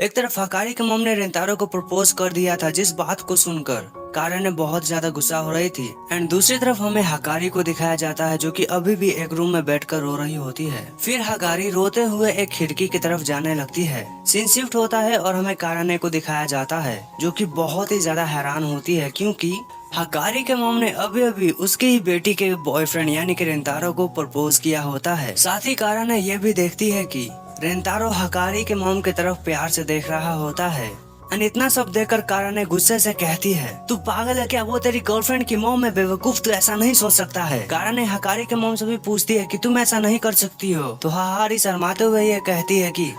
एक तरफ हकारी के मॉम ने रेंतारो को प्रपोज कर दिया था, जिस बात को सुनकर कारा ने बहुत ज्यादा गुस्सा हो रही थी। एंड दूसरी तरफ हमें हकारी को दिखाया जाता है जो कि अभी भी एक रूम में बैठकर रो रही होती है। फिर हकारी रोते हुए एक खिड़की की तरफ जाने लगती है। सीन शिफ्ट होता है और हमें काराने को दिखाया जाता है जो कि बहुत ही ज्यादा हैरान होती है, क्योंकि हकारी के मॉम ने अभी अभी उसकी ही बेटी के बॉयफ्रेंड यानी कि रेंतारो को प्रपोज किया होता है। साथ ही कारा ने यह भी देखती है कि रेंतारो हकारी के मॉम की तरफ प्यार से देख रहा होता है। एंड इतना सब देखकर कारा ने गुस्से से कहती है, तू पागल है क्या? वो तेरी गर्लफ्रेंड की मॉम है बेवकूफ, तू ऐसा नहीं सोच सकता है। कारा ने हकारी के मॉम से भी पूछती है कि तुम ऐसा नहीं कर सकती हो, तो हकारी शर्माते हुए ये कहती है कि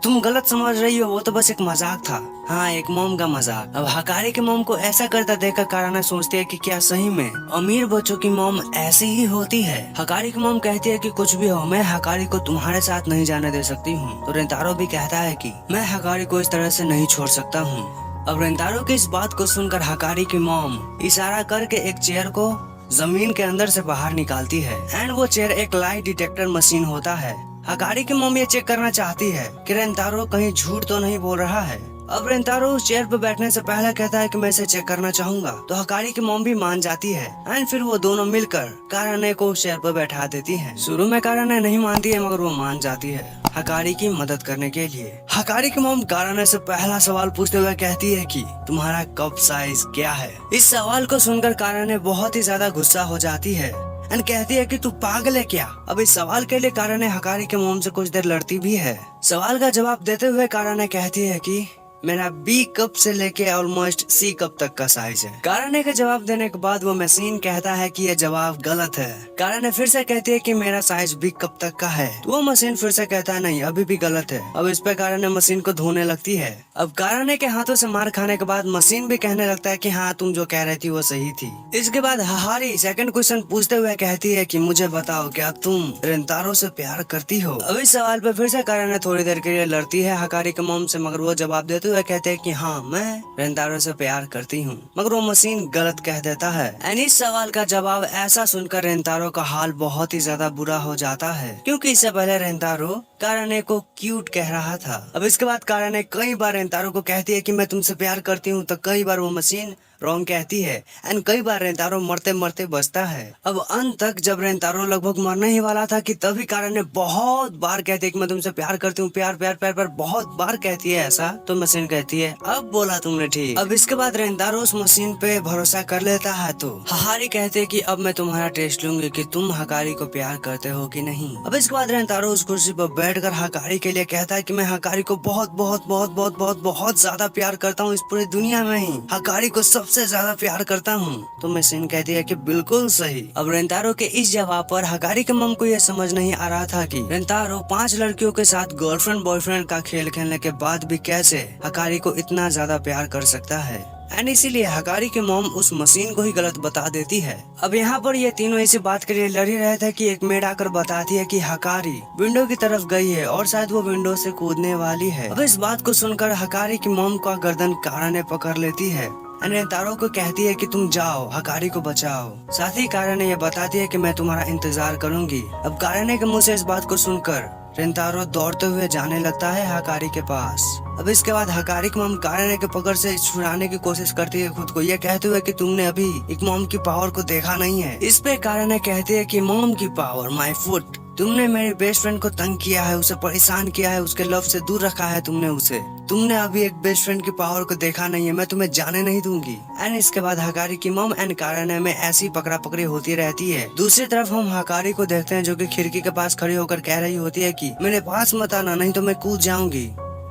तुम गलत समझ रही हो, वो तो बस एक मजाक था। हाँ, एक मॉम का मजाक। अब हकारी के मॉम को ऐसा करता देखकर कारा ने सोचती है कि क्या सही में अमीर बच्चों की मॉम ऐसी ही होती है। हकारी की मॉम कहती है कि कुछ भी हो, मैं हकारी को तुम्हारे साथ नहीं जाने दे सकती हूँ। तो रेंतारो भी कहता है कि मैं हकारी को इस तरह से नहीं छोड़ सकता हूँ। अब रेंतारो की इस बात को सुनकर हकारी की मॉम इशारा करके एक चेयर को जमीन के अंदर से बाहर निकालती है। एंड वो चेयर एक लाई डिटेक्टर मशीन होता है। हकारी की मॉम ये चेक करना चाहती है कि रेंतारो कहीं झूठ तो नहीं बोल रहा है। अब रेंतारो उस चेयर पर बैठने से पहले कहता है कि मैं इसे चेक करना चाहूंगा, तो हकारी की मॉम भी मान जाती है। एंड फिर वो दोनों मिलकर काराने को उस चेयर पर बैठा देती हैं। शुरू में काराने नहीं मानती है, मगर वो मान जाती है हकारी की मदद करने के लिए। हकारी की मॉम काराने से पहला सवाल पूछते हुए कहती है कि तुम्हारा कप साइज क्या है? इस सवाल को सुनकर काराने बहुत ही ज्यादा गुस्सा हो जाती है एंड कहती है कि तू पागल है क्या? अब इस सवाल के लिए काराने हकारी के मॉम से कुछ देर लड़ती भी है। सवाल का जवाब देते हुए काराने कहती है कि मेरा बी कप से लेके ऑलमोस्ट सी कप तक का साइज है। काराने का जवाब देने के बाद वो मशीन कहता है कि यह जवाब गलत है। काराने फिर से कहती है कि मेरा साइज बी कप तक का है, तो वो मशीन फिर से कहता है नहीं, अभी भी गलत है। अब इस पे काराने मशीन को धोने लगती है। अब काराने के हाथों से मार खाने के बाद मशीन भी कहने लगता है कि हाँ, तुम जो कह रही थी वो सही थी। इसके बाद हहारी सेकंड क्वेश्चन पूछते हुए कहती है कि मुझे बताओ, क्या तुम रेंतारो से प्यार करती हो? अब इस सवाल पे फिर से काराने थोड़ी देर के लिए लड़ती है हकारी के मॉम से, मगर वो जवाब देते हुए कहते हैं कि हाँ, मैं रेंतारो से प्यार करती हूँ। मगर वो मशीन गलत कह देता है। एंड इस सवाल का जवाब ऐसा सुनकर रेंतारो का हाल बहुत ही ज्यादा बुरा हो जाता है, क्योंकि इससे पहले रेंतारो काराने को क्यूट कह रहा था। अब इसके बाद काराने कई बार रेंतारो को कहती है कि मैं तुमसे प्यार करती हूँ, तो कई बार वो मशीन रॉन्ग कहती है एंड कई बार रेंतारो मरते मरते बचता है। अब अंत तक जब रेंतारो लगभग मरने ही वाला था कि तभी काराने बहुत बार कहती है कि मैं तुमसे प्यार करती हूँ, प्यार प्यार प्यार प्यार बहुत बार कहती है ऐसा। तो मशीन कहती है अब बोला तुमने ठीक। अब इसके बाद रेंतारो उस मशीन पे भरोसा कर लेता है। तो हहारी कहते है कि अब मैं तुम्हारा टेस्ट लूंगी कि तुम हकारी को प्यार करते हो कि नहीं। अब इसके बाद रेंतारो उस कुर्सी पर बैठकर हकारी के लिए कहता है कि मैं हकारी को बहुत बहुत बहुत बहुत बहुत बहुत ज्यादा प्यार करता हूँ, इस पूरी दुनिया में ही हकारी को सबसे ज्यादा प्यार करता हूँ। तो मशीन कहती है कि बिल्कुल सही। अब रेंतारो के इस जवाब पर हकारी के मम को यह समझ नहीं आ रहा था कि रेंतारो 5 लड़कियों के साथ गर्लफ्रेंड बॉयफ्रेंड का खेल खेलने के बाद भी कैसे हकारी को इतना ज्यादा प्यार कर सकता है। एंड इसीलिए हकारी के मॉम उस मशीन को ही गलत बता देती है। अब यहाँ पर ये तीनों इसी बात के लिए लड़ ही रहे थे कि एक मेड आकर बताती है कि हकारी विंडो की तरफ गई है और शायद वो विंडो से कूदने वाली है। अब इस बात को सुनकर हकारी की मॉम का गर्दन कारा ने पकड़ लेती है। रेंतारो को कहती है कि तुम जाओ हकारी को बचाओ। साथ ही कारा ने यह बताती है कि मैं तुम्हारा इंतजार करूंगी। अब काराने के मुंह से इस बात को सुनकर रेंतारो दौड़ते हुए जाने लगता है हकारी के पास। अब इसके बाद हकारी की मॉम काराने के पकड़ से छुड़ाने की कोशिश करती है खुद को, ये कहते हुए कि तुमने अभी एक मॉम की पावर को देखा नहीं है। इस पे काराने कहती है कि मॉम की पावर माय फुट, तुमने मेरे बेस्ट फ्रेंड को तंग किया है, उसे परेशान किया है, उसके लव से दूर रखा है तुमने अभी एक बेस्ट फ्रेंड की पावर को देखा नहीं है, मैं तुम्हें जाने नहीं दूंगी। एंड इसके बाद हकारी की मॉम एंड काराने में ऐसी पकड़ा पकड़ी होती रहती है। दूसरी तरफ हम हकारी को देखते हैं जो कि खिड़की के पास खड़ी होकर कह रही होती है कि मेरे पास मत आना, नहीं तो मैं कूद जाऊंगी।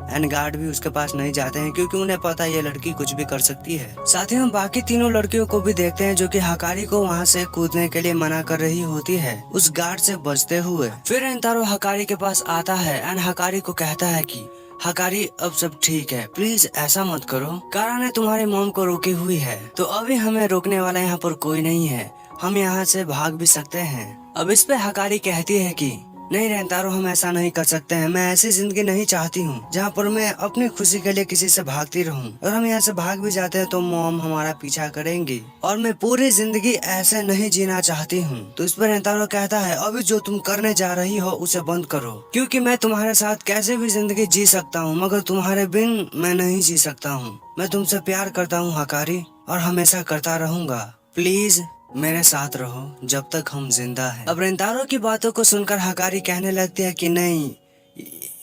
एंड गार्ड भी उसके पास नहीं जाते हैं क्योंकि उन्हें पता है ये लड़की कुछ भी कर सकती है। साथ ही हम बाकी तीनों लड़कियों को भी देखते हैं जो कि हकारी को वहाँ से कूदने के लिए मना कर रही होती है उस गार्ड से बचते हुए। फिर रेंतारो हकारी के पास आता है एंड हकारी को कहता है कि हकारी अब सब ठीक है, प्लीज ऐसा मत करो, कारा ने तुम्हारे मॉम को रोकी हुई है, तो अभी हमें रोकने वाला यहाँ पर कोई नहीं है, हम यहाँ से भाग भी सकते हैं। अब इस पे हकारी कहती है कि नहीं रेंतारो, हम ऐसा नहीं कर सकते हैं। मैं ऐसी जिंदगी नहीं चाहती हूँ जहाँ पर मैं अपनी खुशी के लिए किसी से भागती रहूँ। और हम यहाँ से भाग भी जाते हैं तो मॉम हमारा पीछा करेंगी और मैं पूरी जिंदगी ऐसे नहीं जीना चाहती हूँ। तो इस पर रेंतारो कहता है अभी जो तुम करने जा रही हो उसे बंद करो, क्योंकि मैं तुम्हारे साथ कैसे भी जिंदगी जी सकता हूँ मगर तुम्हारे बिन मैं नहीं जी सकता हूँ। मैं तुमसे प्यार करता हूँ हकारी, और हमेशा करता रहूंगा। प्लीज मेरे साथ रहो जब तक हम जिंदा हैं। अब रेंतारो की बातों को सुनकर हकारी कहने लगती है कि नहीं,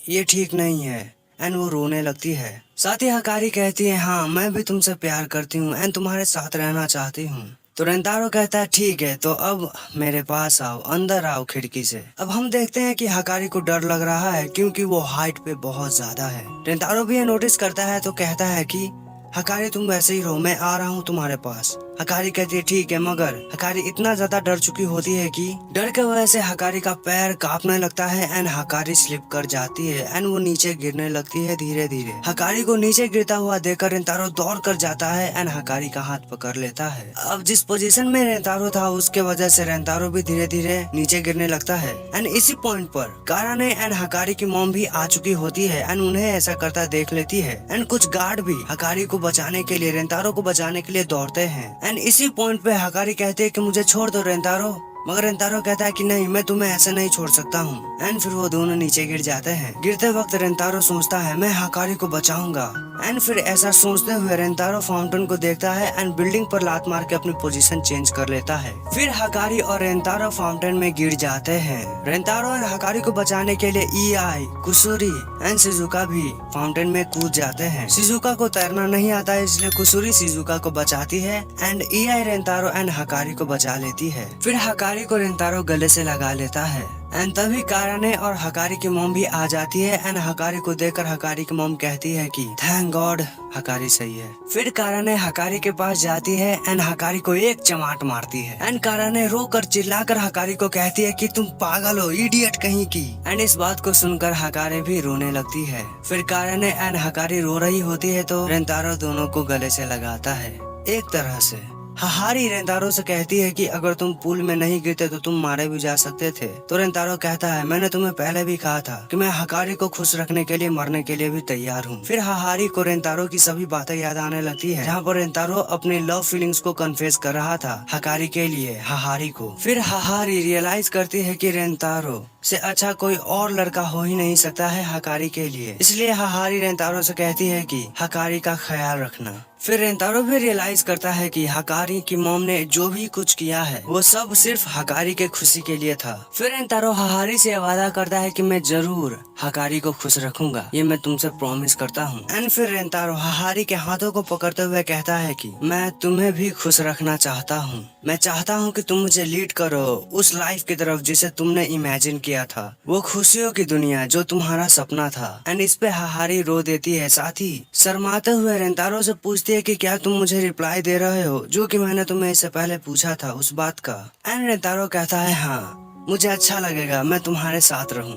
ये ठीक नहीं है, एंड वो रोने लगती है। साथ ही हकारी कहती है हाँ, मैं भी तुमसे प्यार करती हूँ एंड तुम्हारे साथ रहना चाहती हूँ। तो रेंतारो कहता है ठीक है, तो अब मेरे पास आओ, अंदर आओ खिड़की से। अब हम देखते हैं कि हकारी को डर लग रहा है क्योंकि वो हाइट पे बहुत ज्यादा है। रेंतारो भी ये नोटिस करता है तो कहता है कि हकारी तुम वैसे ही रहो, मैं आ रहा हूँ तुम्हारे पास। हकारी कहती है ठीक है, मगर हकारी इतना ज्यादा डर चुकी होती है कि डर की वजह से हकारी का पैर कांपने लगता है एंड हकारी स्लिप कर जाती है एंड वो नीचे गिरने लगती है धीरे धीरे। हकारी को नीचे गिरता हुआ देखकर रेंतारो दौड़ कर जाता है एंड हकारी का हाथ पकड़ लेता है। अब जिस पोजीशन में रेंतारो था उसके वजह से रेंतारो भी धीरे धीरे नीचे गिरने लगता है एंड इसी पॉइंट पर काराने एंड हकारी की मॉम भी आ चुकी होती है एंड उन्हें ऐसा करता देख लेती है एंड कुछ गार्ड भी हकारी को बचाने के लिए, रेंतारो को बचाने के लिए दौड़ते हैं एंड इसी पॉइंट पे हकारी कहते हैं कि मुझे छोड़ दो रेंतारो, मगर रेंतारो कहता है कि नहीं, मैं तुम्हें ऐसे नहीं छोड़ सकता हूँ एंड फिर वो दोनों नीचे गिर जाते हैं। गिरते वक्त रेंतारो सोचता है मैं हकारी को बचाऊंगा एंड फिर ऐसा सोचते हुए रेंतारो फाउंटेन को देखता है एंड बिल्डिंग पर लात मार के अपनी पोजीशन चेंज कर लेता है। फिर हकारी और रेंतारो फाउंटेन में गिर जाते हैं। रेंतारो और हकारी को बचाने के लिए ईआई, कुसुरी एंड शिजुका भी फाउंटेन में कूद जाते हैं। शिजुका को तैरना नहीं आता है इसलिए कुसुरी शिजुका को बचाती है एंड ईआई रेंतारो एंड हकारी को बचा लेती है। फिर हकारी को रेंतारो गले से लगा लेता है एंड तभी काराने और हकारी की मॉम भी आ जाती है एंड हकारी को देखकर हकारी की मॉम कहती है कि थैंक गॉड हकारी सही है। फिर काराने हकारी के पास जाती है एंड हकारी को एक चमाट मारती है एंड काराने रोकर चिल्लाकर हकारी को कहती है कि तुम पागल हो, इडियट कहीं की। एंड इस बात को सुनकर हकारी भी रोने लगती है। फिर काराने एंड हकारी रो रही होती है तो रेंतारो दोनों को गले से लगाता है एक तरह से। हकारी रेंतारो से कहती है कि अगर तुम पूल में नहीं गिरते तो तुम मारे भी जा सकते थे। तो रेंतारो कहता है मैंने तुम्हें पहले भी कहा था कि मैं हकारी को खुश रखने के लिए मरने के लिए भी तैयार हूँ। फिर हकारी को रेंतारो की सभी बातें याद आने लगती है जहाँ पर रेंतारो अपनी लव फीलिंग्स को कन्फेस कर रहा था हकारी के लिए हकारी को। फिर हकारी रियलाइज करती है कि रेंतारो से अच्छा कोई और लड़का हो ही नहीं सकता है हकारी के लिए, इसलिए हकारी रेंतारो से कहती है कि हकारी का ख्याल रखना। फिर रेंतारो भी रियलाइज करता है कि हकारी की मॉम ने जो भी कुछ किया है वो सब सिर्फ हकारी के खुशी के लिए था। फिर रेंतारो हकारी से वादा करता है कि मैं जरूर हकारी को खुश रखूंगा, ये मैं तुमसे प्रॉमिस करता हूँ। एंड फिर रेंतारो हकारी के हाथों को पकड़ते हुए कहता है कि मैं तुम्हें भी खुश रखना चाहता हूँ। मैं चाहता हूँ कि तुम मुझे लीड करो उस लाइफ की तरफ जिसे तुमने इमेजिन किया था, वो खुशियों की दुनिया जो तुम्हारा सपना था। एंड इस पे हकारी रो देती है। साथ ही शर्माते हुए रेंतारो से पूछती है कि क्या तुम मुझे रिप्लाई दे रहे हो जो कि मैंने तुम्हें इससे पहले पूछा था उस बात का। एंड रेंतारो कहता है हाँ, मुझे अच्छा लगेगा, मैं तुम्हारे साथ रहूं,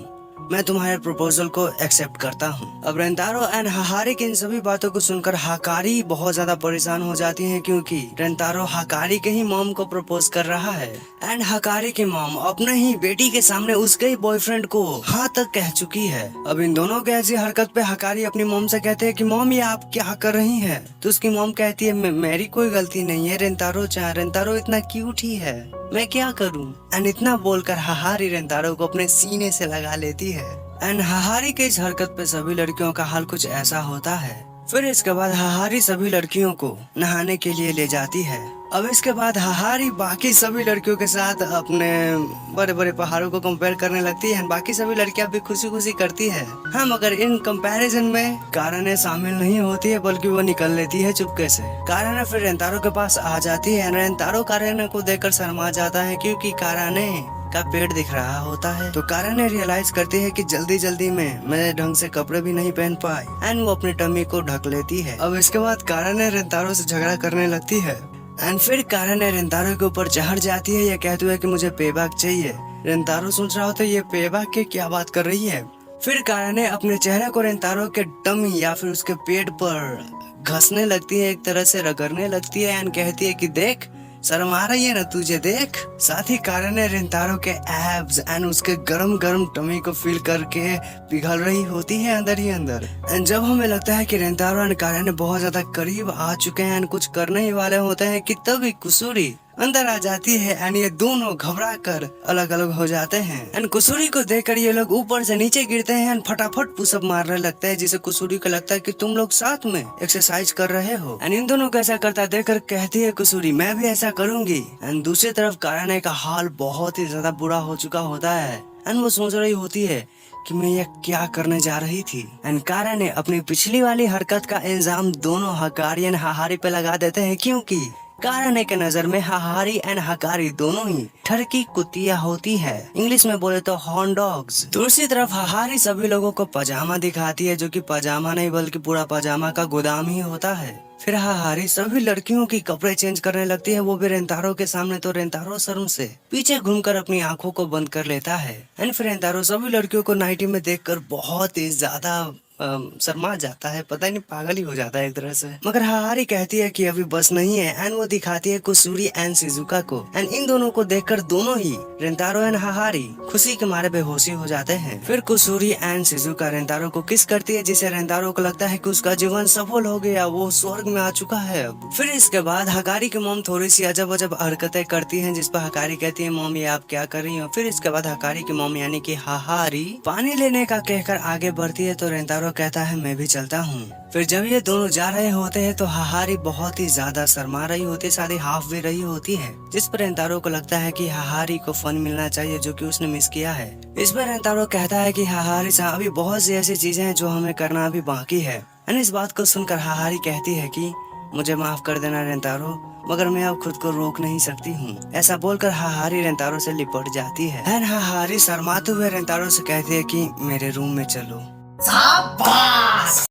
मैं तुम्हारे प्रपोजल को एक्सेप्ट करता हूँ। अब रेंतारो एंड हकारी की इन सभी बातों को सुनकर हकारी बहुत ज्यादा परेशान हो जाती है क्योंकि रेंतारो हकारी के ही मॉम को प्रपोज कर रहा है एंड हकारी की मॉम अपने ही बेटी के सामने उसके ही बॉयफ्रेंड को हाँ तक कह चुकी है। अब इन दोनों के ऐसी हरकत पे हकारी अपनी मॉम से कहते हैं कि मॉम ये आप क्या कर रही हैं? तो उसकी मॉम कहती है मेरी कोई गलती नहीं है रेंतारो इतना क्यूट ही है, मैं क्या करूं? एंड इतना बोलकर हकारी रेंतारो को अपने सीने से लगा लेती है। एंड हकारी के इस हरकत पे सभी लड़कियों का हाल कुछ ऐसा होता है। फिर इसके बाद हकारी सभी लड़कियों को नहाने के लिए ले जाती है। अब इसके बाद हकारी बाकी सभी लड़कियों के साथ अपने बड़े बड़े पहाड़ों को कंपेयर करने लगती है। बाकी सभी लड़कियां भी खुशी खुशी करती है हाँ, मगर इन कंपैरिजन में काराने शामिल नहीं होती है बल्कि वो निकल लेती है चुपके से। काराने फिर रेंतारो के पास आ जाती है। रेंतारो काराने को देखकर शर्मा जाता है क्योंकि काराने का पेट दिख रहा होता है। तो काराने रियलाइज करती है कि जल्दी जल्दी में मैं ढंग से कपड़े भी नहीं पहन पाई एंड वो अपनी टमी को ढक लेती है। अब इसके बाद काराने रेंतारो से झगड़ा करने लगती है एंड फिर काराने रेंतारो के ऊपर चढ़ जाती है। ये कहते हुए कि मुझे पेबैक चाहिए। रेंतारो सोच रहा होता है ये पेबैक की क्या बात कर रही है। फिर काराने अपने चेहरे को रेंतारो के टमी या फिर उसके पेट पर घसने लगती है, एक तरह से रगड़ने लगती है एंड कहती है कि देख शर्म आ रही है ना तुझे, देख। साथ ही कारण ने रेंतारो के एब्स एंड उसके गरम गरम टमी को फील करके पिघल रही होती है अंदर ही अंदर। एंड जब हमें लगता है कि रेंतारो एंड कारण ने बहुत ज्यादा करीब आ चुके हैं एंड कुछ करने ही वाले होते हैं कि तभी कुसूरी अंदर आ जाती है एंड ये दोनों घबरा कर अलग अलग हो जाते हैं। एंड कुसूरी को देखकर ये लोग ऊपर से नीचे गिरते हैं एंड फटाफट पुशअप मारने लगते हैं, जिसे कुसूरी को लगता है कि तुम लोग साथ में एक्सरसाइज कर रहे हो। एंड इन दोनों को ऐसा करता देखकर कहती है कुसूरी, मैं भी ऐसा करूंगी। एंड दूसरी तरफ काराने का हाल बहुत ही ज्यादा बुरा हो चुका होता है एंड वो सोच रही होती है कि मैं ये क्या करने जा रही थी। एंड कारा ने अपनी पिछली वाली हरकत का इल्जाम दोनों हकारी एंड हाहारी पे लगा देते हैं, क्योंकि काराने के नजर में हाहारी एंड हकारी दोनों ही ठरकी कुतिया होती है, इंग्लिश में बोले तो हॉर्न डॉग्स। दूसरी तरफ हाहारी सभी लोगों को पजामा दिखाती है, जो कि पजामा नहीं बल्कि पूरा पजामा का गोदाम ही होता है। फिर हाहारी सभी लड़कियों की कपड़े चेंज करने लगती है, वो भी रेंतारो के सामने। तो रेंतारो शर्म से पीछे घूमकर अपनी आंखों को बंद कर लेता है एंड फिर रेंतारो सभी लड़कियों को नाइटी में देखकर बहुत ही ज्यादा शर्मा जाता है, पता नहीं पागल ही हो जाता है एक तरह से। मगर हाहारी कहती है कि अभी बस नहीं है एंड वो दिखाती है कुसूरी एंड शिजुका को। एंड इन दोनों को देखकर दोनों ही रेंतारो एंड हाहारी खुशी के मारे बेहोशी हो जाते हैं। फिर कुसूरी एंड शिजुका रेंतारो को किस करती है, जिसे रेंतारो को लगता है कि उसका जीवन सफल हो गया, वो स्वर्ग में आ चुका है अब। फिर इसके बाद हकारी की मॉम थोड़ी सी अजब अजब हरकतें करती है, जिस पर हकारी कहती है, मॉम ये आप क्या कर रही हो। फिर इसके बाद हकारी की मॉम यानी कि हाहारी पानी लेने का कहकर आगे बढ़ती है, तो रेंतारो कहता है मैं भी चलता हूँ। फिर जब ये दोनों जा रहे होते हैं तो हाहारी बहुत ही ज्यादा शर्मा रही होती है, शादी हाफ वे रही होती है, जिस पर रेंतारो को लगता है कि हाहारी को फन मिलना चाहिए जो कि उसने मिस किया है। इस पर रेंतारो कहता है कि हाहारी से अभी बहुत सी ऐसी चीजें हैं जो हमें करना अभी बाकी है। एंड इस बात को सुनकर हाहारी कहती है कि मुझे माफ कर देना रेंतारो, मगर मैं अब खुद को रोक नहीं सकती हूँ। ऐसा बोलकर हाहारी रेंतारो से लिपट जाती है एंड हाहारी शर्माते हुए रेंतारो से कहती है कि मेरे रूम में चलो।